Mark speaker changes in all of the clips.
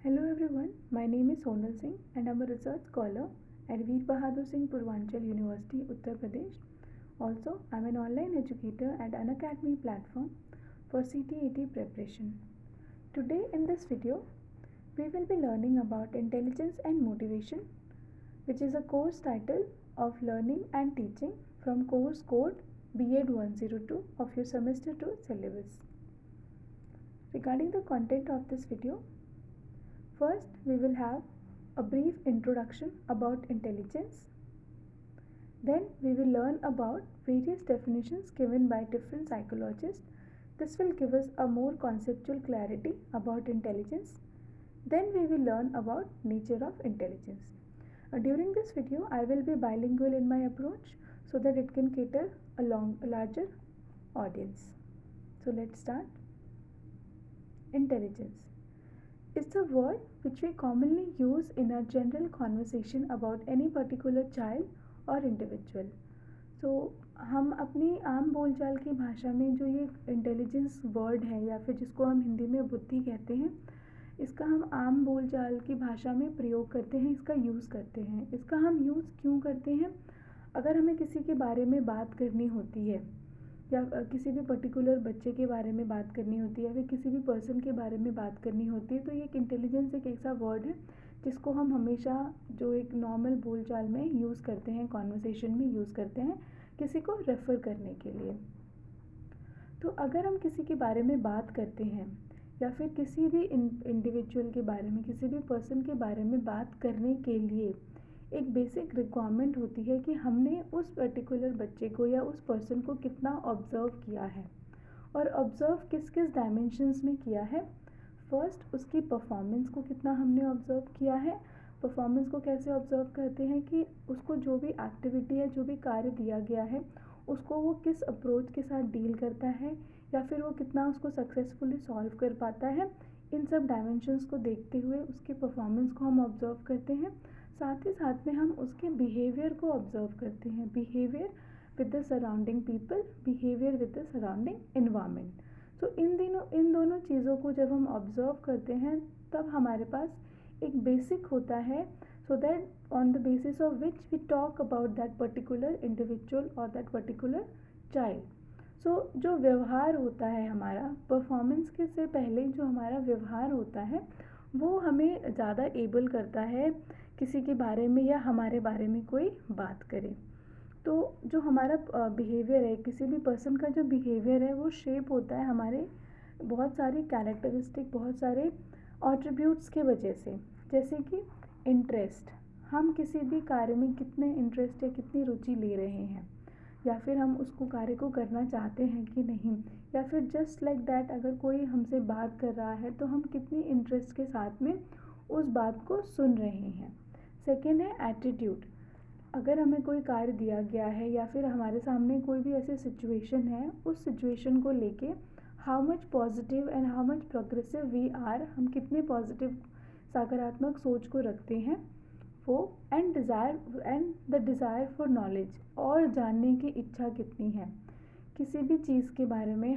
Speaker 1: Hello everyone, my name is Sonal Singh and I'm a research scholar at Veer Bahadur Singh Purvanchal University, Uttar Pradesh. Also, I'm an online educator at Unacademy platform for CTET preparation. Today in this video, we will be learning about intelligence and motivation, which is a course title of learning and teaching from course code B.Ed 102 of your semester 2 syllabus. Regarding the content of this video, first, we will have a brief introduction about intelligence. Then, we will learn about various definitions given by different psychologists. This will give us a more conceptual clarity about intelligence. Then, we will learn about nature of intelligence. During this video, I will be bilingual in my approach so that it can cater a larger audience. So, let's start. Intelligence is the word which we commonly use in our general conversation about any particular child or individual. So हम अपनी आम बोलचाल की भाषा में जो ये intelligence word है या फिर जिसको हम हिंदी में बुद्धि कहते हैं, इसका हम आम बोलचाल की भाषा में प्रयोग करते हैं, इसका यूज़ करते हैं. इसका हम यूज़ क्यों करते हैं? अगर हमें किसी के बारे में बात करनी होती है या किसी भी पर्टिकुलर बच्चे के बारे में बात करनी होती है या फिर किसी भी पर्सन के बारे में बात करनी होती है, तो ये एक इंटेलिजेंस एक ऐसा वर्ड है जिसको हम हमेशा जो एक नॉर्मल बोलचाल में यूज़ करते हैं, कॉन्वर्सेशन में यूज़ करते हैं किसी को रेफ़र करने के लिए. तो अगर हम किसी के बारे में बात करते हैं या फिर किसी भी इंडिविजुअल के बारे में, किसी भी पर्सन के बारे में बात करने के लिए एक बेसिक रिक्वायरमेंट होती है कि हमने उस पर्टिकुलर बच्चे को या उस पर्सन को कितना ऑब्ज़र्व किया है और ऑब्ज़र्व किस किस डायमेंशंस में किया है. फर्स्ट, उसकी परफॉर्मेंस को कितना हमने ऑब्ज़र्व किया है. परफॉर्मेंस को कैसे ऑब्ज़र्व करते हैं कि उसको जो भी एक्टिविटी है, जो भी कार्य दिया गया है, उसको वो किस अप्रोच के साथ डील करता है या फिर वो कितना उसको सक्सेसफुली सॉल्व कर पाता है. इन सब डायमेंशंस को देखते हुए उसकी परफॉर्मेंस को हम ऑब्ज़र्व करते हैं. साथ ही साथ में हम उसके बिहेवियर को ऑब्ज़र्व करते हैं. Behaviour with the surrounding people, behaviour with the surrounding environment. तो इन दोनों चीज़ों को जब हम ऑब्ज़र्व करते हैं तब हमारे पास एक बेसिक होता है, so that on the basis of which we talk about that particular individual और दैट पर्टिकुलर चाइल्ड. सो जो व्यवहार होता है हमारा, परफॉर्मेंस के से पहले जो हमारा व्यवहार होता है वो हमें ज़्यादा एबल करता है किसी के बारे में या हमारे बारे में कोई बात करे. तो जो हमारा बिहेवियर है, किसी भी पर्सन का जो बिहेवियर है वो शेप होता है हमारे बहुत सारे कैरेक्टरिस्टिक, बहुत सारे एट्रीब्यूट्स के वजह से. जैसे कि इंटरेस्ट, हम किसी भी कार्य में कितने इंटरेस्ट या कितनी रुचि ले रहे हैं या फिर हम उसको कार्य को करना चाहते हैं कि नहीं, या फिर जस्ट लाइक दैट अगर कोई हमसे बात कर रहा है तो हम कितनी इंटरेस्ट के साथ में उस बात को सुन रहे हैं. सेकेंड है एटीट्यूड. अगर हमें कोई कार्य दिया गया है या फिर हमारे सामने कोई भी ऐसी सिचुएशन है, उस सिचुएशन को लेके how much positive and how much progressive we are, हम कितने पॉजिटिव सकारात्मक सोच को रखते हैं वो. And the desire for knowledge, और जानने की इच्छा कितनी है. किसी भी चीज़ के बारे में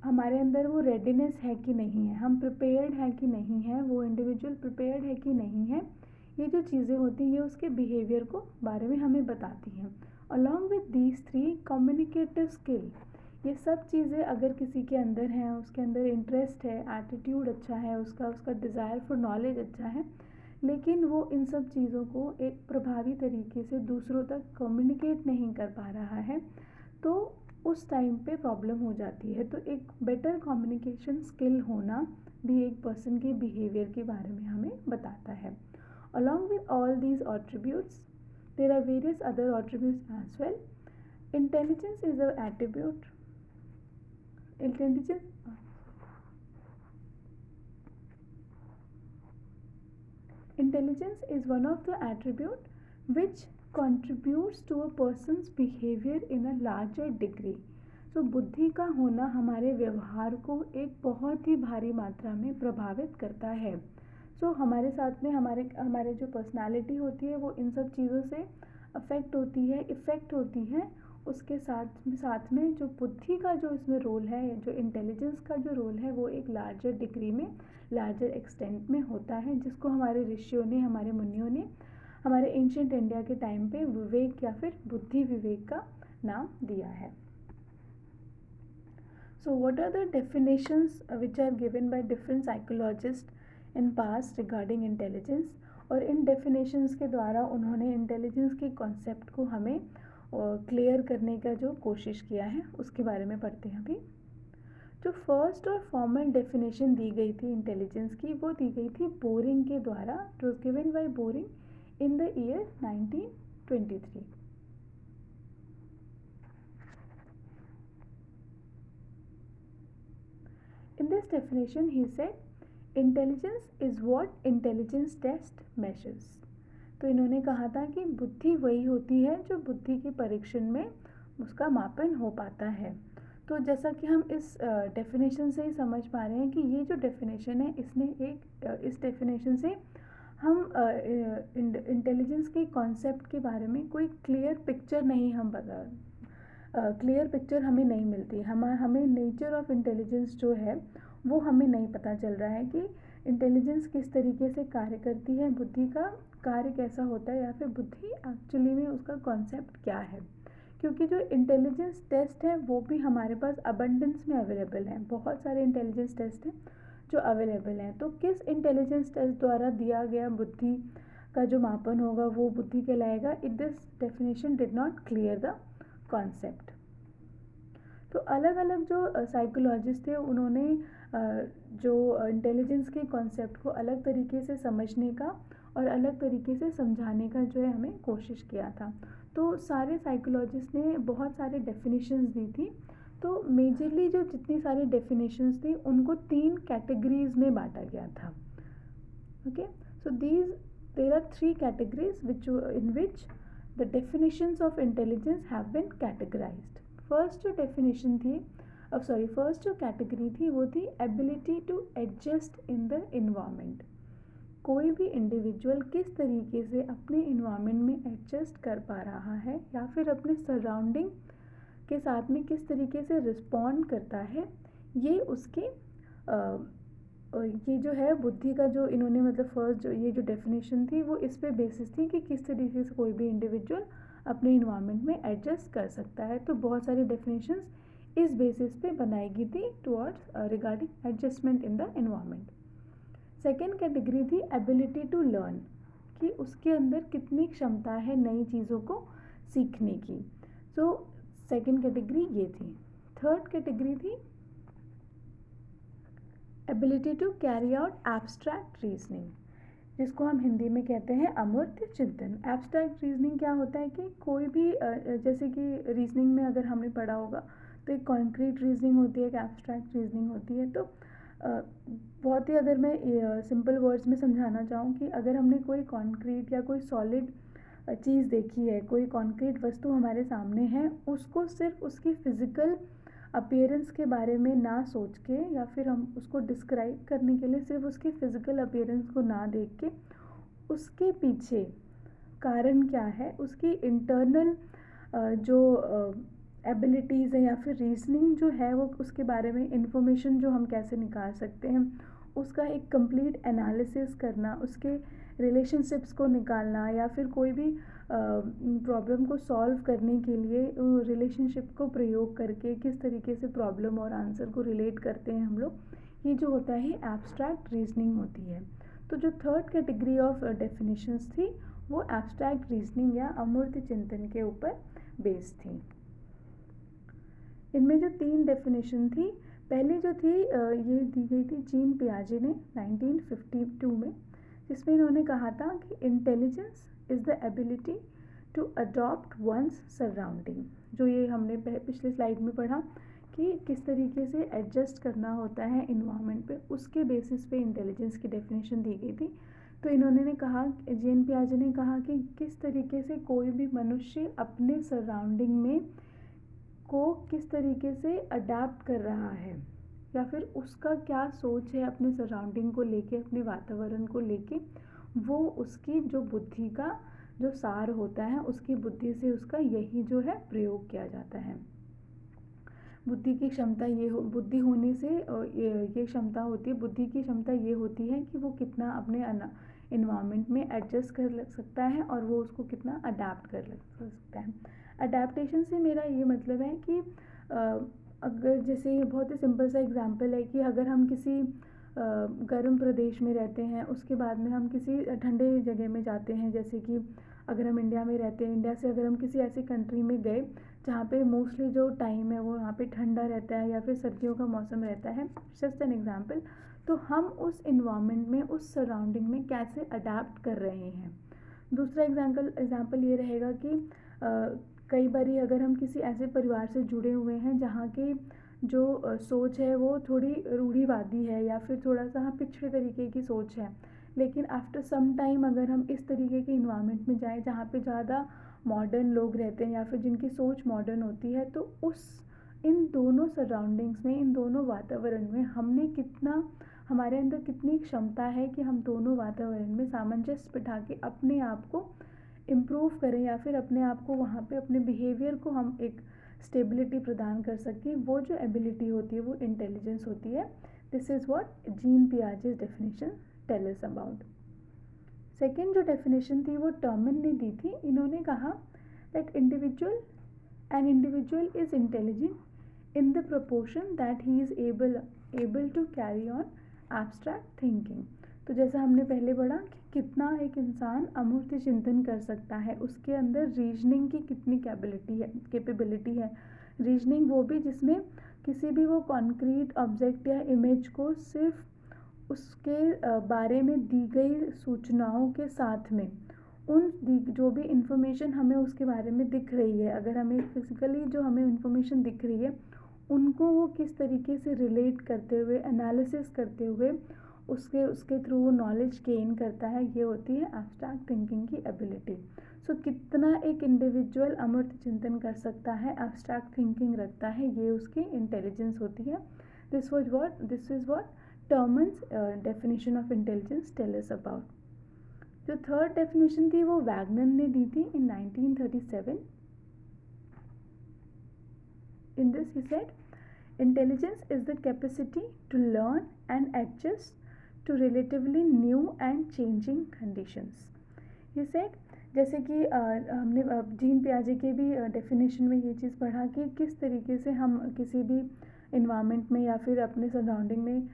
Speaker 1: हमारे अंदर वो रेडीनेस है कि नहीं है, हम प्रिपेयर्ड हैं कि नहीं है, वो इंडिविजुअल प्रिपेयर्ड है कि नहीं है. ये जो चीज़ें होती हैं ये उसके बिहेवियर को बारे में हमें बताती हैं. Along with these three, communicative skill, ये सब चीज़ें अगर किसी के अंदर हैं, उसके अंदर इंटरेस्ट है, एटीट्यूड अच्छा है, उसका डिज़ायर फॉर नॉलेज अच्छा है, लेकिन वो इन सब चीज़ों को एक प्रभावी तरीके से दूसरों तक कम्युनिकेट नहीं कर पा रहा है, तो उस टाइम पे प्रॉब्लम हो जाती है. तो एक बेटर कम्युनिकेशन स्किल होना भी एक पर्सन के बिहेवियर के बारे में हमें बताता है. Along with all these attributes, there are various other attributes as well. Intelligence is an attribute. Intelligence is one of the attribute which contributes to a person's behavior in a larger degree. So बुद्धि का होना हमारे व्यवहार को एक बहुत ही भारी मात्रा में प्रभावित करता है. सो हमारे साथ में हमारे जो पर्सनालिटी होती है वो इन सब चीज़ों से इफ़ेक्ट होती है उसके साथ में जो बुद्धि का जो इसमें रोल है, जो इंटेलिजेंस का जो रोल है, वो एक लार्जर डिग्री में, लार्जर एक्सटेंट में होता है, जिसको हमारे ऋषियों ने, हमारे मुनियों ने हमारे एंशिएंट इंडिया के टाइम पे विवेक या फिर बुद्धि विवेक का नाम दिया है. So what are the definitions which are given by different psychologists in past regarding intelligence? और इन डेफिनेशंस के द्वारा उन्होंने इंटेलिजेंस के कॉन्सेप्ट को हमें क्लियर करने का जो कोशिश किया है उसके बारे में पढ़ते हैं अभी. जो फर्स्ट और फॉर्मल डेफिनेशन दी गई थी इंटेलिजेंस की, वो दी गई थी बोरिंग के द्वारा. It was given by boring in the year 1923. In this definition, he said, intelligence is what intelligence test measures. तो इन्होंने कहा था कि बुद्धि वही होती है जो बुद्धि के परीक्षण में उसका मापन हो पाता है. तो जैसा कि हम इस डेफिनेशन से ही समझ पा रहे हैं कि ये जो डेफिनेशन है, इस डेफिनेशन से हम इंटेलिजेंस के कॉन्सेप्ट के बारे में कोई क्लियर पिक्चर हमें नहीं मिलती. हमें नेचर ऑफ इंटेलिजेंस जो है वो हमें नहीं पता चल रहा है कि इंटेलिजेंस किस तरीके से कार्य करती है, बुद्धि का कार्य कैसा होता है, या फिर बुद्धि एक्चुअली में उसका कॉन्सेप्ट क्या है. क्योंकि जो इंटेलिजेंस टेस्ट है वो भी हमारे पास अबंडेंस में अवेलेबल है. बहुत सारे इंटेलिजेंस टेस्ट हैं जो अवेलेबल हैं. तो किस इंटेलिजेंस टेस्ट द्वारा दिया गया बुद्धि का जो मापन होगा वो बुद्धि कहलाएगा. This definition did not clear the concept. तो अलग अलग जो साइकोलॉजिस्ट थे उन्होंने जो इंटेलिजेंस के कॉन्सेप्ट को अलग तरीके से समझने का और अलग तरीके से समझाने का जो है हमें कोशिश किया था. तो सारे साइकोलॉजिस्ट ने बहुत सारे डेफिनेशंस दी थी. तो मेजरली जो जितनी सारी डेफिनेशंस थी उनको 3 कैटेगरीज में बांटा गया था. Okay, so there are 3 categories in which the definitions of intelligence have been categorized. First जो कैटेगरी थी वो थी ability to adjust in the environment. कोई भी इंडिविजुअल किस तरीके से अपने इन्वायरमेंट में एडजस्ट कर पा रहा है या फिर अपने सराउंडिंग के साथ में किस तरीके से रिस्पॉन्ड करता है, ये उसके ये जो है बुद्धि का जो इन्होंने मतलब फर्स्ट जो ये जो डेफिनेशन थी वो इस पे बेसिस थी कि किस तरीके से कोई भी इंडिविजुअल अपने इन्वायरमेंट में एडजस्ट कर सकता है. तो बहुत सारी डेफिनेशंस इस बेसिस पे बनाई गई थी towards regarding adjustment in the environment. Second category थी एबिलिटी टू लर्न, कि उसके अंदर कितनी क्षमता है नई चीज़ों को सीखने की. सो सेकेंड कैटेगरी ये थी. थर्ड कैटेगरी थी ability to carry out abstract reasoning, जिसको हम हिंदी में कहते हैं अमूर्त चिंतन. एब्स्ट्रैक्ट रीजनिंग क्या होता है कि कोई भी जैसे कि रीजनिंग में अगर हमने पढ़ा होगा तो एक कॉन्क्रीट रीजनिंग होती है, एक एब्स्ट्रैक्ट रीजनिंग होती है. तो बहुत ही अगर मैं सिंपल वर्ड्स में समझाना चाहूँ कि अगर हमने कोई कॉन्क्रीट या कोई सॉलिड चीज़ देखी है, कोई कॉन्क्रीट वस्तु हमारे सामने है, उसको सिर्फ उसकी फ़िज़िकल अपीयरेंस के बारे में ना सोच के या फिर हम उसको डिस्क्राइब करने के लिए सिर्फ उसकी फ़िज़िकल अपीयरेंस को ना देख के उसके पीछे कारण क्या है, उसकी इंटरनल जो एबिलिटीज़ है या फिर रीजनिंग जो है वो उसके बारे में इंफॉर्मेशन जो हम कैसे निकाल सकते हैं, उसका एक कंप्लीट एनालिसिस करना, उसके रिलेशनशिप्स को निकालना या फिर कोई भी प्रॉब्लम को सॉल्व करने के लिए रिलेशनशिप को प्रयोग करके किस तरीके से प्रॉब्लम और आंसर को रिलेट करते हैं हम लोग, ये जो होता है एब्स्ट्रैक्ट रीजनिंग होती है. तो जो थर्ड कैटेगरी ऑफ डेफिनेशंस थी वो एब्स्ट्रैक्ट रीजनिंग या अमूर्त चिंतन के ऊपर बेस्ड थी. इनमें जो 3 डेफिनेशन थी, पहली जो थी ये दी गई थी जीन पियाजे ने 1952 में, जिसमें इन्होंने कहा था कि intelligence is the ability to adopt one's surrounding. जो ये हमने पिछले स्लाइड में पढ़ा कि किस तरीके से एडजस्ट करना होता है इन्वायरमेंट पे, उसके बेसिस पे इंटेलिजेंस की डेफिनेशन दी गई थी. तो इन्होंने कहा, जीन पियाजे ने कहा कि किस तरीके से कोई भी मनुष्य अपने सराउंडिंग में को किस तरीके से अडेप्ट कर रहा है या फिर उसका क्या सोच है अपने सराउंडिंग को लेके, अपने वातावरण को लेके, वो उसकी जो बुद्धि का जो सार होता है उसकी बुद्धि से उसका यही जो है प्रयोग किया जाता है। बुद्धि की क्षमता बुद्धि होने से ये क्षमता होती है, बुद्धि की क्षमता ये होती है कि वो कितना अपने इन्वायरमेंट में एडजस्ट कर सकता है और वो उसको कितना अडेप्ट कर सकता है। अडेप्टेशन से मेरा ये मतलब है कि अगर जैसे बहुत ही सिंपल सा एग्जांपल है कि अगर हम किसी गर्म प्रदेश में रहते हैं, उसके बाद में हम किसी ठंडे जगह में जाते हैं, जैसे कि अगर हम इंडिया में रहते हैं, इंडिया से अगर हम किसी ऐसी कंट्री में गए जहाँ पे मोस्टली जो टाइम है वो वहाँ पे ठंडा रहता है या फिर सर्दियों का मौसम रहता है, जस्ट एन एग्जांपल, तो हम उस इन्वायरमेंट में, उस सराउंडिंग में कैसे अडेप्ट कर रहे हैं। दूसरा एग्जांपल ये रहेगा कि कई बारी अगर हम किसी ऐसे परिवार से जुड़े हुए हैं जहाँ की जो सोच है वो थोड़ी रूढ़िवादी है या फिर थोड़ा सा पिछड़े तरीके की सोच है, लेकिन आफ्टर सम टाइम अगर हम इस तरीके के इन्वायरमेंट में जाएँ जहाँ पे ज़्यादा मॉडर्न लोग रहते हैं या फिर जिनकी सोच मॉडर्न होती है, तो इन दोनों सराउंडिंग्स में, इन दोनों वातावरण में हमने कितना, हमारे अंदर कितनी क्षमता है कि हम दोनों वातावरण में सामंजस्य बिठा के अपने आप को इम्प्रूव करें या फिर अपने आप को वहाँ पे अपने बिहेवियर को हम एक स्टेबिलिटी प्रदान कर सकें। वो जो एबिलिटी होती है वो इंटेलिजेंस होती है। This is what Jean Piaget's definition tell us about. Second जो डेफिनेशन थी वो टर्मन ने दी थी। इन्होंने कहा that an individual is intelligent in the proportion that he is able to carry on abstract thinking. तो जैसा हमने पहले पढ़ा कि कितना एक इंसान अमूर्त चिंतन कर सकता है, उसके अंदर रीजनिंग की कितनी कैपेबिलिटी है। रीजनिंग वो भी जिसमें किसी भी वो कॉन्क्रीट ऑब्जेक्ट या इमेज को सिर्फ उसके बारे में दी गई सूचनाओं के साथ में जो भी इंफॉर्मेशन हमें उसके बारे में दिख रही है, अगर हमें फिजिकली जो हमें इंफॉर्मेशन दिख रही है उनको वो किस तरीके से रिलेट करते हुए, एनालिसिस करते हुए उसके थ्रू वो नॉलेज गेन करता है, ये होती है एब्स्ट्रैक्ट थिंकिंग की एबिलिटी। सो कितना एक इंडिविजुअल अमूर्त चिंतन कर सकता है, एब्स्ट्रैक्ट थिंकिंग रखता है, ये उसकी इंटेलिजेंस होती है। This is what Terman's definition of intelligence tell us about. जो थर्ड डेफिनेशन थी वो वैगनर ने दी थी इन 1937। In this he said, intelligence is the capacity to learn and adjust to relatively new and changing conditions. He said, जैसे कि हमने gene पियाजे के भी डेफिनेशन में ये चीज़ पढ़ा कि किस तरीके से हम किसी भी इन्वायरमेंट में या फिर अपने सराउंडिंग में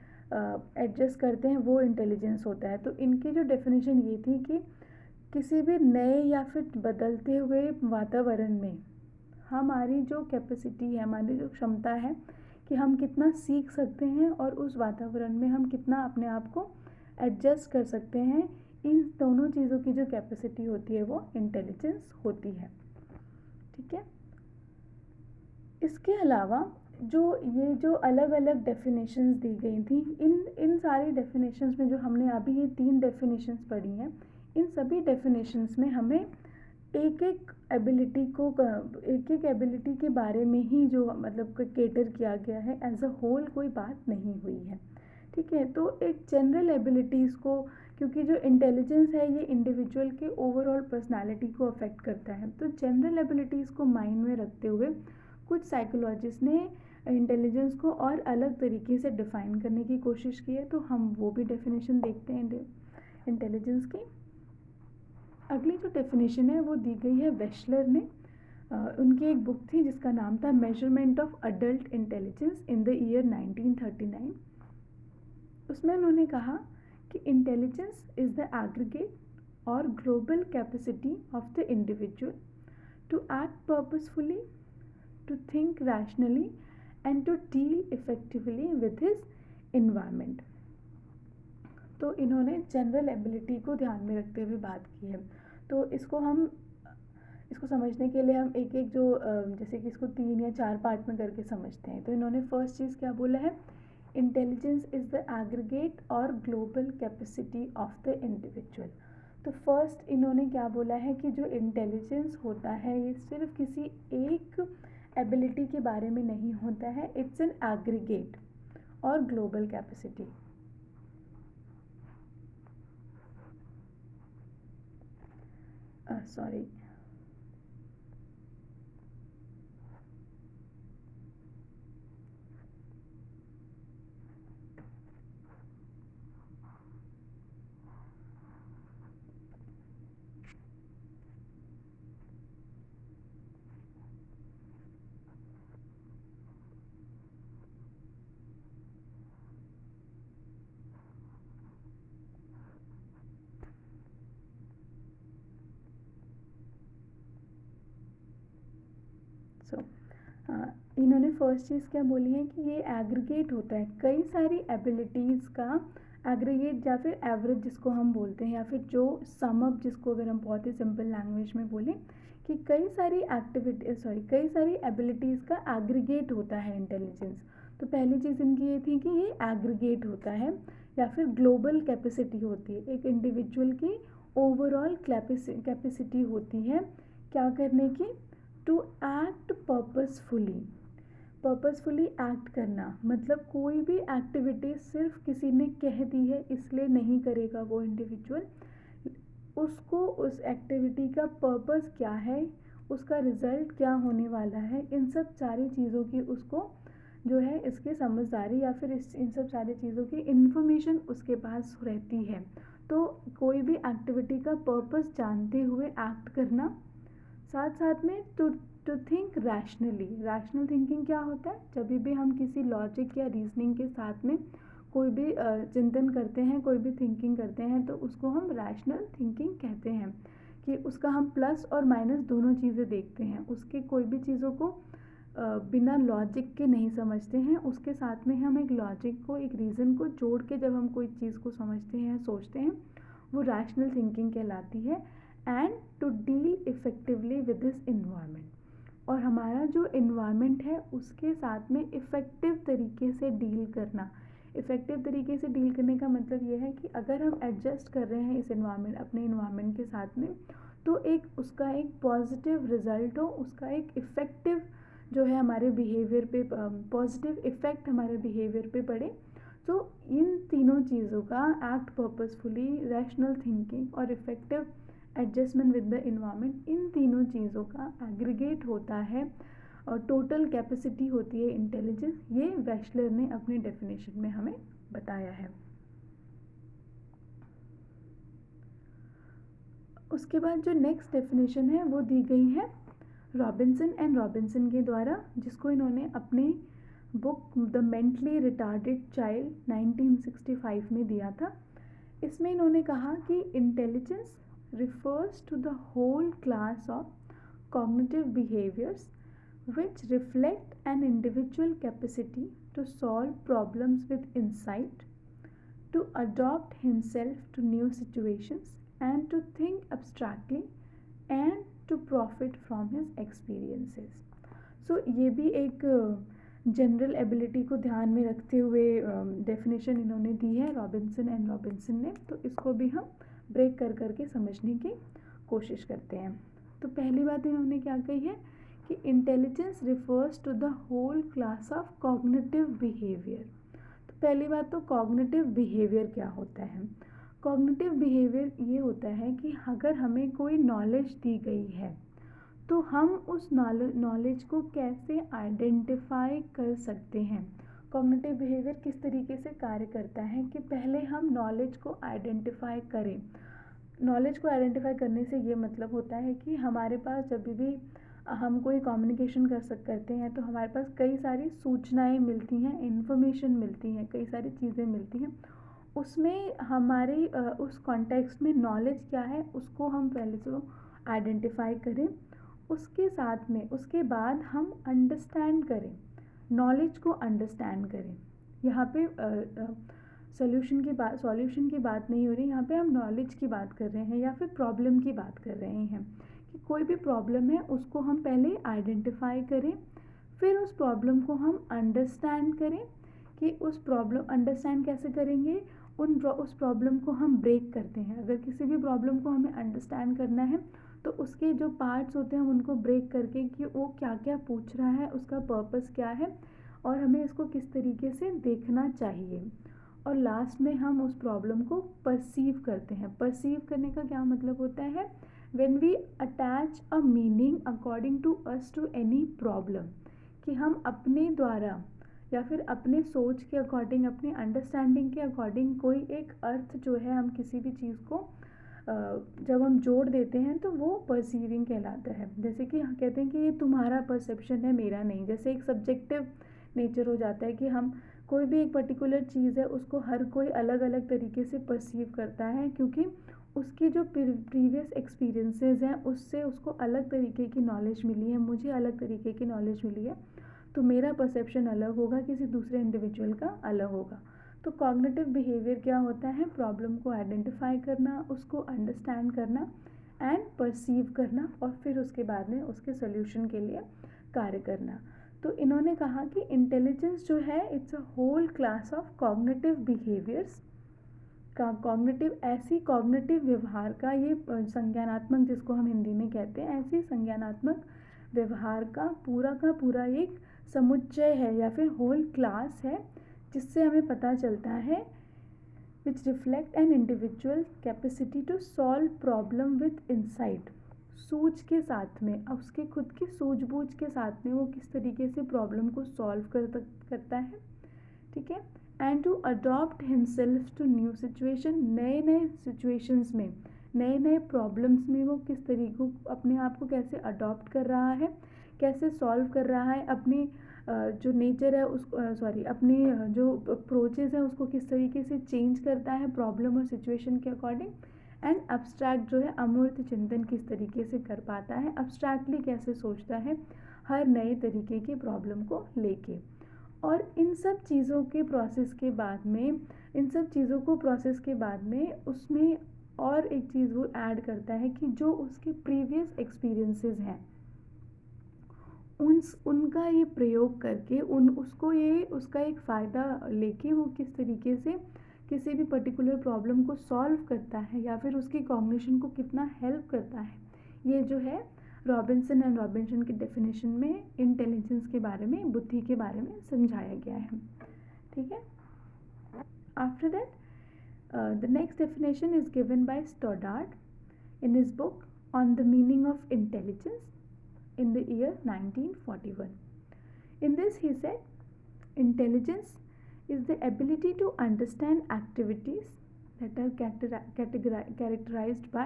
Speaker 1: एडजस्ट करते हैं, वो इंटेलिजेंस होता है। तो इनकी जो डेफिनेशन ये थी कि किसी भी नए या फिर बदलते हुए वातावरण में हमारी जो कैपेसिटी है, हमारी जो क्षमता है कि हम कितना सीख सकते हैं और उस वातावरण में हम कितना अपने आप को एडजस्ट कर सकते हैं, इन दोनों चीज़ों की जो कैपेसिटी होती है वो इंटेलिजेंस होती है। ठीक है। इसके अलावा जो अलग अलग डेफिनेशंस दी गई थी, इन सारी डेफिनेशंस में जो हमने अभी ये 3 डेफिनेशंस पढ़ी हैं, इन सभी डेफिनेशंस में हमें एक एक एबिलिटी के बारे में ही जो मतलब केटर किया गया है, एज अ होल कोई बात नहीं हुई है। ठीक है। तो एक जनरल एबिलिटीज़ को, क्योंकि जो इंटेलिजेंस है ये इंडिविजुअल के ओवरऑल पर्सनालिटी को अफेक्ट करता है, तो जनरल एबिलिटीज़ को माइंड में रखते हुए कुछ साइकोलॉजिस्ट ने इंटेलिजेंस को और अलग तरीके से डिफ़ाइन करने की कोशिश की है। तो हम वो भी डेफिनेशन देखते हैं इंटेलिजेंस की। अगली जो डेफिनेशन है वो दी गई है वेशलर ने। उनकी एक बुक थी जिसका नाम था measurement of adult intelligence in the year 1939। उसमें उन्होंने कहा कि intelligence is the aggregate or global capacity of the individual to act purposefully, to think rationally and to deal effectively with his environment. तो इन्होंने जनरल एबिलिटी को ध्यान में रखते हुए बात की है। तो इसको समझने के लिए हम एक एक जो जैसे कि इसको 3 या 4 पार्ट में करके समझते हैं। तो इन्होंने फर्स्ट चीज़ क्या बोला है, intelligence is the aggregate or global capacity of the individual. तो फर्स्ट इन्होंने क्या बोला है कि जो इंटेलिजेंस होता है ये सिर्फ किसी एक एबिलिटी के बारे में नहीं होता है, it's an aggregate or global capacity. Sorry. सो इन्होंने फर्स्ट चीज़ क्या बोली है कि ये एग्रीगेट होता है, कई सारी एबिलिटीज़ का एग्रीगेट या फिर एवरेज जिसको हम बोलते हैं, या फिर जो सम अप जिसको अगर हम बहुत ही सिंपल लैंग्वेज में बोलें कि कई सारी एबिलिटीज़ का एग्रीगेट होता है इंटेलिजेंस। तो पहली चीज़ इनकी ये थी कि ये एग्रीगेट होता है या फिर ग्लोबल कैपेसिटी होती है, एक इंडिविजुअल की ओवरऑल कैपेसिटी होती है क्या करने की, टू एक्ट पर्पसफुली एक्ट करना, मतलब कोई भी एक्टिविटी सिर्फ किसी ने कह दी है इसलिए नहीं करेगा वो इंडिविजुअल, उसको उस एक्टिविटी का पर्पस क्या है, उसका रिजल्ट क्या होने वाला है, इन सब सारी चीज़ों की उसको जो है इसकी समझदारी या फिर इन सब सारी चीज़ों की इन्फॉर्मेशन उसके पास रहती है। तो कोई भी एक्टिविटी का पर्पस जानते हुए एक्ट करना, साथ साथ में to think rationally. Rational thinking क्या होता है, जब भी हम किसी लॉजिक या रीजनिंग के साथ में कोई भी चिंतन करते हैं, कोई भी थिंकिंग करते हैं, तो उसको हम रैशनल थिंकिंग कहते हैं कि उसका हम प्लस और माइनस दोनों चीज़ें देखते हैं, उसके कोई भी चीज़ों को बिना लॉजिक के नहीं समझते हैं, उसके साथ में हम एक लॉजिक को, एक रीज़न को जोड़ के जब हम कोई चीज़ को समझते हैं, सोचते हैं, वो रैशनल थिंकिंग कहलाती है। And to deal effectively with this environment, और हमारा जो इन्वायरमेंट है उसके साथ में इफ़ेक्टिव तरीके से डील करना। इफ़ेक्टिव तरीके से डील करने का मतलब ये है कि अगर हम एडजस्ट कर रहे हैं इस इन्वायरमेंट, अपने इन्वायरमेंट के साथ में, तो एक उसका एक पॉजिटिव रिजल्ट हो, उसका एक इफ़ेक्टिव जो है हमारे बिहेवियर पे, पॉजिटिव इफ़ेक्ट हमारे बिहेवियर पे पड़े। तो इन तीनों चीज़ों का, एक्ट पर्पसफुली, रैशनल थिंकिंग और effective adjustment with the environment, इन तीनों चीज़ों का एग्रीगेट होता है और टोटल कैपेसिटी होती है इंटेलिजेंस। ये वेस्लर ने अपनी डेफिनेशन में हमें बताया है। उसके बाद जो नेक्स्ट डेफिनेशन है वो दी गई है रॉबिन्सन एंड रॉबिन्सन के द्वारा, जिसको इन्होंने अपने book the mentally retarded child 1965 में दिया था। इसमें इन्होंने कहा कि intelligence refers to the whole class of cognitive behaviors which reflect an individual capacity to solve problems with insight, to adapt himself to new situations, and to think abstractly, and to profit from his experiences. So ये भी एक general ability को ध्यान में रखते हुए definition इन्होंने दी है रॉबिन्सन एंड रॉबिन्सन ने। तो इसको भी हम ब्रेक कर करके समझने की कोशिश करते हैं। तो पहली बात इन्होंने क्या कही है कि intelligence refers to the whole class of cognitive behaviour. तो पहली बात तो कॉग्निटिव बिहेवियर क्या होता है। कॉग्निटिव बिहेवियर ये होता है कि अगर हमें कोई नॉलेज दी गई है तो हम उस नॉलेज को कैसे आइडेंटिफाई कर सकते हैं। कॉग्निटिव बिहेवियर किस तरीके से कार्य करता है कि पहले हम नॉलेज को आइडेंटिफाई करें। नॉलेज को आइडेंटिफाई करने से ये मतलब होता है कि हमारे पास जब भी हम कोई कम्युनिकेशन करते हैं तो हमारे पास कई सारी सूचनाएं मिलती हैं, इन्फॉर्मेशन मिलती हैं, कई सारी चीज़ें मिलती हैं। उसमें हमारी उस कॉन्टेक्स्ट में नॉलेज क्या है उसको हम पहले से आइडेंटिफाई करें। उसके साथ में उसके बाद हम अंडरस्टैंड करें, नॉलेज को अंडरस्टैंड करें। यहाँ पे सॉल्यूशन की बात नहीं हो रही, यहाँ पे हम नॉलेज की बात कर रहे हैं या फिर प्रॉब्लम की बात कर रहे हैं कि कोई भी प्रॉब्लम है उसको हम पहले आइडेंटिफाई करें, फिर उस प्रॉब्लम को हम अंडरस्टैंड करें कि उस प्रॉब्लम अंडरस्टैंड कैसे करेंगे, उस प्रॉब्लम को हम ब्रेक करते हैं। अगर किसी भी प्रॉब्लम को हमें अंडरस्टैंड करना है तो उसके जो पार्ट्स होते हैं हम उनको ब्रेक करके कि वो क्या क्या पूछ रहा है, उसका पर्पस क्या है और हमें इसको किस तरीके से देखना चाहिए, और लास्ट में हम उस प्रॉब्लम को परसीव करते हैं। परसीव करने का क्या मतलब होता है, when we attach a meaning according to us to any problem, कि हम अपने द्वारा या फिर अपने सोच के अकॉर्डिंग, अपनी अंडरस्टैंडिंग के अकॉर्डिंग कोई एक अर्थ जो है हम किसी भी चीज़ को जब हम जोड़ देते हैं तो वो परसीविंग कहलाता है। जैसे कि कहते हैं कि ये तुम्हारा परसेप्शन है, मेरा नहीं। जैसे एक सब्जेक्टिव नेचर हो जाता है कि हम कोई भी एक पर्टिकुलर चीज़ है उसको हर कोई अलग अलग तरीके से परसीव करता है, क्योंकि उसकी जो प्रीवियस एक्सपीरियंसेस हैं उससे उसको अलग तरीके की नॉलेज मिली है, मुझे अलग तरीके की नॉलेज मिली है, तो मेरा परसेप्शन अलग होगा, किसी दूसरे इंडिविजुअल का अलग होगा। तो कॉग्निटिव बिहेवियर क्या होता है? प्रॉब्लम को आइडेंटिफाई करना, उसको अंडरस्टैंड करना एंड परसीव करना, और फिर उसके बाद में उसके सोल्यूशन के लिए कार्य करना। तो इन्होंने कहा कि इंटेलिजेंस जो है it's a whole class of cognitive behaviours का, कॉग्निटिव ऐसी कॉग्निटिव व्यवहार का, ये संज्ञानात्मक जिसको हम हिंदी में कहते हैं, ऐसी संज्ञानात्मक व्यवहार का पूरा एक समुच्चय है या फिर होल क्लास है, जिससे हमें पता चलता है which reflect an individual capacity to solve problem with insight, सूझ के साथ में, उसके खुद की सूझबूझ के साथ में वो किस तरीके से प्रॉब्लम को सॉल्व करता है, ठीक है। And to adopt himself to new situation, नए नए सिचुएशंस में, नए नए प्रॉब्लम्स में वो किस तरीके अपने आप को कैसे अडॉप्ट कर रहा है, कैसे सॉल्व कर रहा है, अपनी जो नेचर है अपनी जो अप्रोचेस है उसको किस तरीके से चेंज करता है प्रॉब्लम और सिचुएशन के अकॉर्डिंग। एंड अब्स्ट्रैक्ट जो है अमूर्त चिंतन किस तरीके से कर पाता है, अब्स्ट्रैक्टली कैसे सोचता है हर नए तरीके के प्रॉब्लम को लेके। और इन सब चीज़ों के प्रोसेस के बाद में, इन सब चीज़ों को प्रोसेस के बाद में उसमें और एक चीज़ वो ऐड करता है कि जो उसके प्रीवियस एक्सपीरियंसेस हैं उनका ये प्रयोग करके उसको ये उसका एक फ़ायदा लेके वो किस तरीके से किसी भी पर्टिकुलर प्रॉब्लम को सॉल्व करता है या फिर उसकी कॉग्निशन को कितना हेल्प करता है, ये जो है रॉबिन्सन एंड रॉबिन्सन की डेफिनेशन में इंटेलिजेंस के बारे में, बुद्धि के बारे में समझाया गया है, ठीक है। After that the next definition is given by Stoddard in his book on the meaning of intelligence in the year 1941. In this he said, intelligence is the ability to understand activities that are characterized by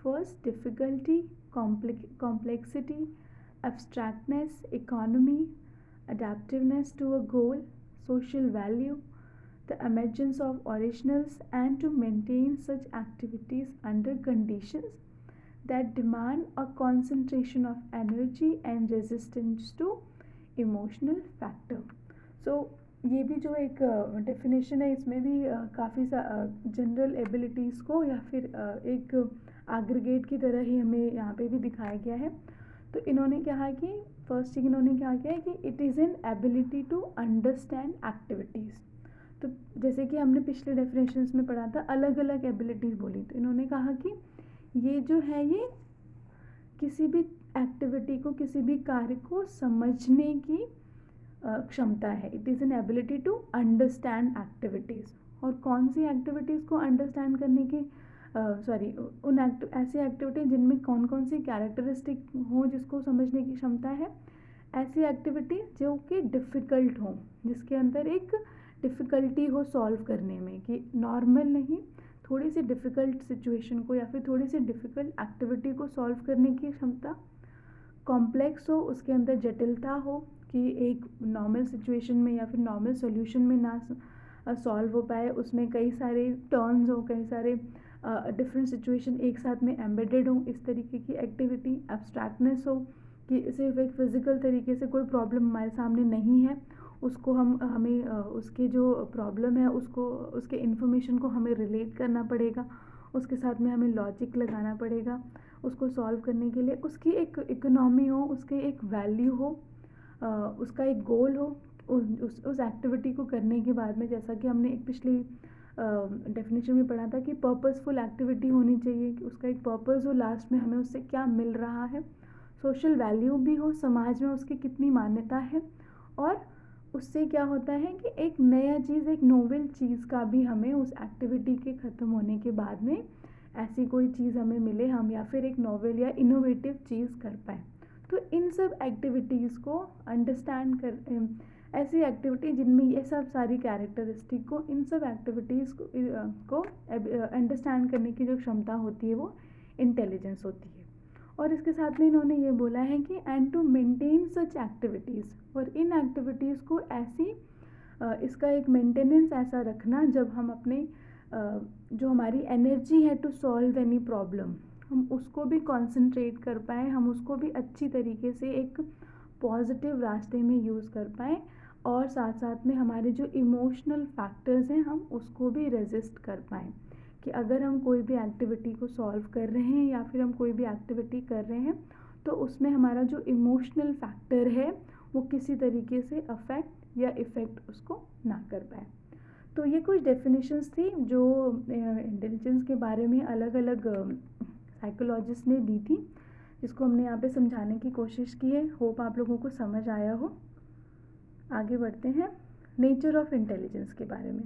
Speaker 1: first difficulty, complexity, abstractness, economy, adaptiveness to a goal, social value, the emergence of originals, and to maintain such activities under conditions that demand a concentration of energy and resistance to emotional factor. So ये भी जो एक definition है इसमें भी काफ़ी general abilities को या फिर एक एग्रीगेट की तरह ही हमें यहाँ पे भी दिखाया गया है। तो इन्होंने कहा कि फर्स्ट थिंग इन्होंने क्या किया है कि it is an ability to understand activities. तो जैसे कि हमने पिछले डेफिनेशंस में पढ़ा था अलग अलग एबिलिटीज़ बोली, तो इन्होंने कहा कि ये जो है ये किसी भी एक्टिविटी को, किसी भी कार्य को समझने की क्षमता है। It is an ability to understand activities. और कौन सी एक्टिविटीज़ को अंडरस्टैंड करने की ऐसी एक्टिविटी जिनमें कौन कौन सी कैरेक्टरिस्टिक हो जिसको समझने की क्षमता है, ऐसी एक्टिविटी जो कि डिफ़िकल्ट हो, जिसके अंदर एक डिफ़िकल्टी हो सॉल्व करने में, कि नॉर्मल नहीं, थोड़ी सी डिफ़िकल्ट सिचुएशन को या फिर थोड़ी सी डिफ़िकल्ट एक्टिविटी को सॉल्व करने की क्षमता। कॉम्प्लेक्स हो, उसके अंदर जटिलता हो कि एक नॉर्मल सिचुएशन में या फिर नॉर्मल सॉल्यूशन में ना सॉल्व हो पाए, उसमें कई सारे टर्न्स हो, कई सारे डिफरेंट सिचुएशन एक साथ में एम्बेडेड हो, इस तरीके की एक्टिविटी। एब्स्ट्रैक्टनेस हो कि सिर्फ एक फ़िज़िकल तरीके से कोई प्रॉब्लम हमारे सामने नहीं है, उसको हमें उसके जो प्रॉब्लम है उसको, उसके इन्फॉर्मेशन को हमें रिलेट करना पड़ेगा, उसके साथ में हमें लॉजिक लगाना पड़ेगा उसको सॉल्व करने के लिए। उसकी एक इकोनॉमी हो, उसकी एक वैल्यू हो, उसका एक गोल हो उस एक्टिविटी को करने के बाद में। जैसा कि हमने एक पिछली डेफिनेशन में पढ़ा था कि पर्पसफुल एक्टिविटी होनी चाहिए, कि उसका एक पर्पस हो, लास्ट में हमें उससे क्या मिल रहा है। सोशल वैल्यू भी हो, समाज में उसकी कितनी मान्यता है, और उससे क्या होता है कि एक नया चीज़, एक नोवेल चीज़ का भी हमें उस एक्टिविटी के ख़त्म होने के बाद में ऐसी कोई चीज़ हमें मिले हम या फिर एक नोवेल या इनोवेटिव चीज़ कर पाएँ। तो इन सब एक्टिविटीज़ को अंडरस्टैंड कर ऐसी एक्टिविटी जिनमें ये सब सारी कैरेक्टरिस्टिक को इन सब एक्टिविटीज़ को अंडरस्टैंड करने की जो क्षमता होती है वो इंटेलिजेंस होती है। और इसके साथ में इन्होंने ये बोला है कि and to maintain such activities, और इन एक्टिविटीज़ को ऐसी इसका एक मेंटेनेंस ऐसा रखना जब हम अपने जो हमारी एनर्जी है टू सॉल्व एनी प्रॉब्लम, हम उसको भी कंसंट्रेट कर पाएँ, हम उसको भी अच्छी तरीके से एक पॉजिटिव रास्ते में यूज़ कर पाएँ, और साथ साथ में हमारे जो इमोशनल फैक्टर्स हैं हम उसको भी रेजिस्ट कर पाएँ। कि अगर हम कोई भी एक्टिविटी को सॉल्व कर रहे हैं या फिर हम कोई भी एक्टिविटी कर रहे हैं तो उसमें हमारा जो इमोशनल फैक्टर है वो किसी तरीके से अफेक्ट या इफ़ेक्ट उसको ना कर पाए। तो ये कुछ डेफिनेशंस थी जो इंटेलिजेंस के बारे में अलग अलग साइकोलॉजिस्ट ने दी थी, जिसको हमने यहाँ पे समझाने की कोशिश की है। होप आप लोगों को समझ आया हो। आगे बढ़ते हैं नेचर ऑफ इंटेलिजेंस के बारे में।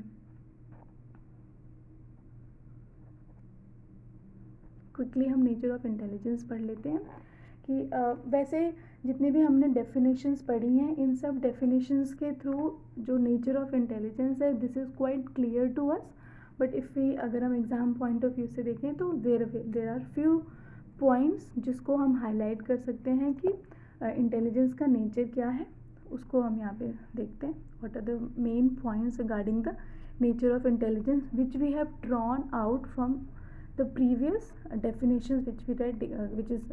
Speaker 1: क्विकली हम नेचर ऑफ इंटेलिजेंस पढ़ लेते हैं कि वैसे जितने भी हमने डेफिनेशंस पढ़ी हैं इन सब डेफिनेशंस के थ्रू जो नेचर ऑफ इंटेलिजेंस है this is quite clear to us, but if we अगर हम एग्ज़ाम पॉइंट ऑफ व्यू से देखें तो देर आर फ्यू पॉइंट्स जिसको हम हाईलाइट कर सकते हैं कि इंटेलिजेंस का नेचर क्या है, उसको हम यहाँ पे देखते हैं। What are the main points regarding the nature of intelligence which we have drawn out from the previous definitions which we read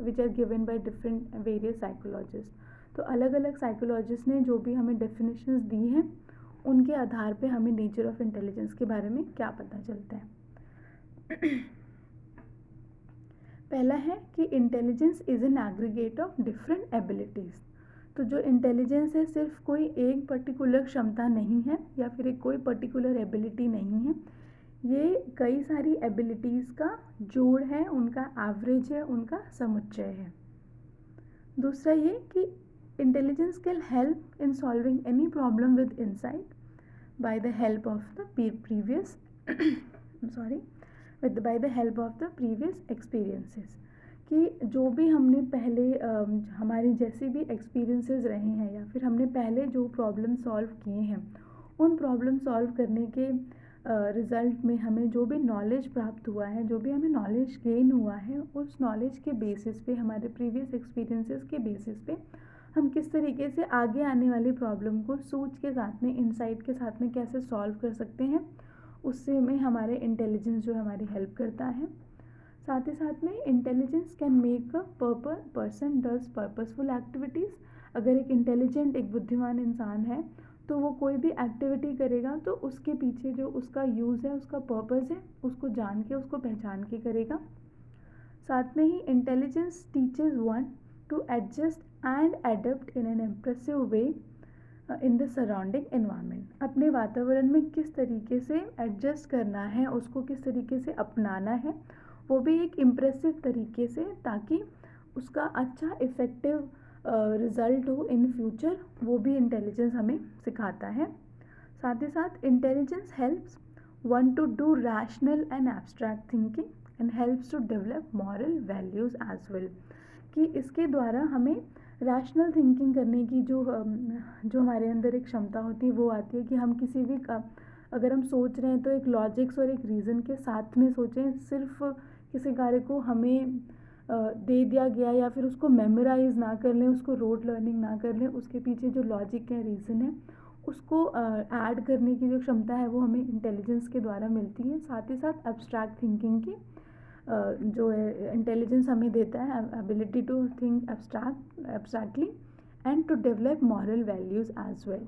Speaker 1: which are given by different various psychologists। तो अलग अलग साइकोलॉजिस्ट ने जो भी हमें डेफिनेशंस दी हैं उनके आधार पे हमें नेचर ऑफ इंटेलिजेंस के बारे में क्या पता चलता है। पहला है कि intelligence is an aggregate of different abilities. तो जो इंटेलिजेंस है सिर्फ कोई एक पर्टिकुलर क्षमता नहीं है या फिर एक कोई पर्टिकुलर एबिलिटी नहीं है, ये कई सारी एबिलिटीज़ का जोड़ है, उनका एवरेज है, उनका समुच्चय है। दूसरा ये कि intelligence can help in solving any problem with insight by the help of the previous by the help of the previous experiences. कि जो भी हमने पहले हमारी जैसे भी एक्सपीरियंसेस रहे हैं या फिर हमने पहले जो प्रॉब्लम सॉल्व किए हैं उन प्रॉब्लम सॉल्व करने के रिज़ल्ट में हमें जो भी नॉलेज प्राप्त हुआ है, जो भी हमें नॉलेज गेन हुआ है, उस नॉलेज के बेसिस पे, हमारे प्रीवियस एक्सपीरियंसेस के बेसिस पे हम किस तरीके से आगे आने वाली प्रॉब्लम को सोच के साथ में, इंसाइट के साथ में कैसे सॉल्व कर सकते हैं, उससे में हमारे इंटेलिजेंस जो हमारी हेल्प करता है। साथ ही साथ में intelligence can make a person does purposeful activities. अगर एक इंटेलिजेंट, एक बुद्धिमान इंसान है तो वो कोई भी एक्टिविटी करेगा तो उसके पीछे जो उसका यूज़ है, उसका पर्पस है, उसको जान के, उसको पहचान के करेगा। साथ में ही intelligence teaches one to adjust and adapt in an impressive way in the surrounding environment. अपने वातावरण में किस तरीके से एडजस्ट करना है, उसको किस तरीके से अपनाना है, वो भी एक इम्प्रेसिव तरीके से, ताकि उसका अच्छा इफ़ेक्टिव रिज़ल्ट हो इन फ्यूचर, वो भी इंटेलिजेंस हमें सिखाता है। साथ ही साथ intelligence helps one to do rational and abstract thinking and helps to develop moral values as well. कि इसके द्वारा हमें रैशनल थिंकिंग करने की जो हमारे अंदर एक क्षमता होती है वो आती है कि हम किसी भी अगर हम सोच रहे हैं तो एक लॉजिक्स और एक रीज़न के साथ में सोचें। सिर्फ किसी कार्य को हमें दे दिया गया या फिर उसको मेमोराइज़ ना कर लें, उसको रोड लर्निंग ना कर लें, उसके पीछे जो लॉजिक है, रीज़न है, उसको ऐड करने की जो क्षमता है वो हमें इंटेलिजेंस के द्वारा मिलती है। साथ ही साथ एब्स्ट्रैक्ट थिंकिंग की जो है इंटेलिजेंस हमें देता है, ability to think abstractly and to develop moral values as well.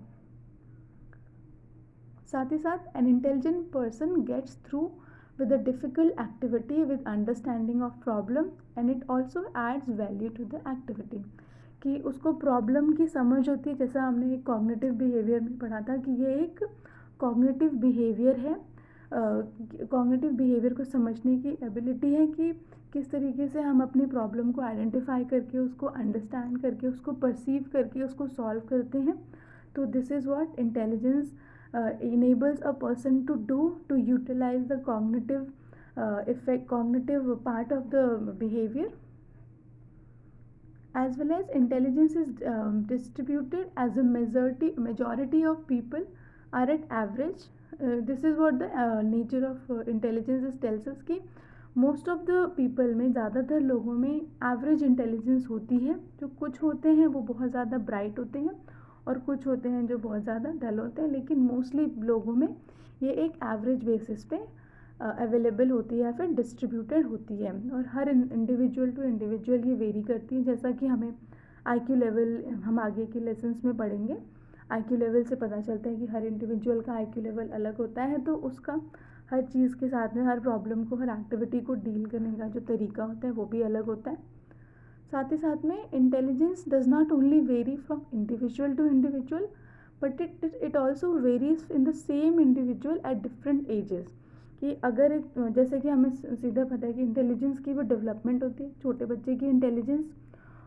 Speaker 1: साथ ही साथ an intelligent person gets through with a difficult activity with understanding of problem and it also adds value to the activity। कि उसको problem की समझ होती है, जैसा हमने एक कॉग्निटिव बिहेवियर में पढ़ा था कि ये एक कॉग्निटिव बिहेवियर है। कॉग्निटिव बिहेवियर को समझने की एबिलिटी है कि किस तरीके से हम अपनी प्रॉब्लम को आइडेंटिफाई करके, उसको अंडरस्टैंड करके, उसको परसीव करके उसको सॉल्व करते हैं। तो this is what intelligence enables a person to do to utilize the cognitive affect cognitive part of the behavior, as well as intelligence is distributed as a majority of people are at average. This is what the nature of intelligence is tells us कि most of the people में, ज़्यादातर लोगों में average intelligence होती है. जो कुछ होते हैं वो बहुत ज़्यादा ब्राइट होते हैं और कुछ होते हैं जो बहुत ज़्यादा डल होते हैं, लेकिन मोस्टली लोगों में ये एक एवरेज बेसिस पे अवेलेबल होती है या फिर डिस्ट्रीब्यूटेड होती है. और हर इंडिविजुअल टू इंडिविजुअल ये वेरी करती है. जैसा कि हमें आईक्यू लेवल हम आगे के लेसन्स में पढ़ेंगे, आईक्यू लेवल से पता चलता है कि हर इंडिविजुअल का आईक्यू लेवल अलग होता है, तो उसका हर चीज़ के साथ में, हर प्रॉब्लम को, हर एक्टिविटी को डील करने का जो तरीका होता है वो भी अलग होता है. साथ ही साथ में intelligence does not only vary from individual to individual, but it also varies in the same individual at different ages. कि अगर एक, जैसे कि हमें सीधा पता है कि इंटेलिजेंस की वो डेवलपमेंट होती है, छोटे बच्चे की इंटेलिजेंस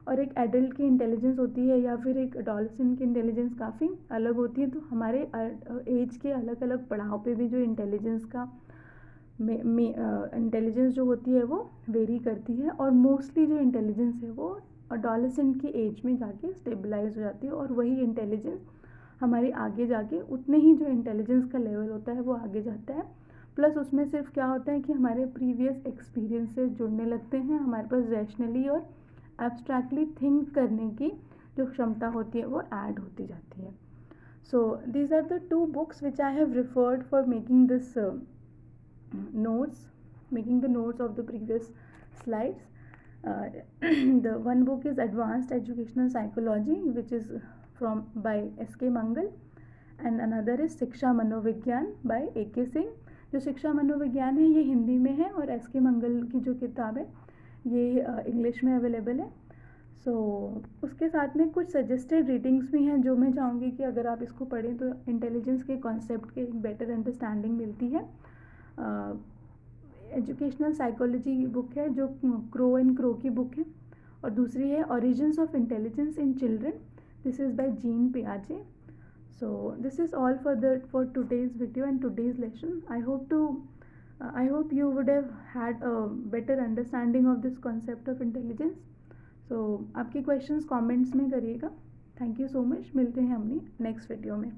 Speaker 1: और एक एडल्ट की इंटेलिजेंस होती है, या फिर एक एडोलसेंट की इंटेलिजेंस काफ़ी अलग होती है. तो हमारे एज के अलग अलग पड़ाव पे भी जो इंटेलिजेंस का इंटेलिजेंस जो होती है वो वेरी करती है. और मोस्टली जो इंटेलिजेंस है वो एडोलसेंट की एज में जाके स्टेबलाइज हो जाती है, और वही इंटेलिजेंस हमारी आगे जाके उतने ही जो इंटेलिजेंस का लेवल होता है वो आगे जाता है. प्लस उसमें सिर्फ क्या होता है कि हमारे प्रीवियस एक्सपीरियंसेस जुड़ने लगते हैं, हमारे पास रैशनली और एब्स्ट्रैक्टली थिंक करने की जो क्षमता होती है वो ऐड होती जाती है. So these are the two books which I have referred for making this the notes of the previous slides. The one book is Advanced Educational Psychology, which is by S.K. Mangal, and another is शिक्षा मनोविज्ञान by A.K. Singh. जो शिक्षा मनोविज्ञान है ये हिंदी में है, और एस के मंगल की जो किताब है ये इंग्लिश में अवेलेबल है. सो उसके साथ में कुछ सजेस्टेड रीडिंग्स भी हैं जो मैं चाहूँगी कि अगर आप इसको पढ़ें तो इंटेलिजेंस के कॉन्सेप्ट की एक बेटर अंडरस्टैंडिंग मिलती है. एजुकेशनल साइकोलॉजी की बुक है जो क्रो एंड क्रो की बुक है, और दूसरी है origins of intelligence in children. This is by Jean पियाजे. So this is all for today's video and today's lesson. I hope you would have had a better understanding of this concept of intelligence. So आपके questions comments में करिएगा. Thank you so much. मिलते हैं अपनी next video में.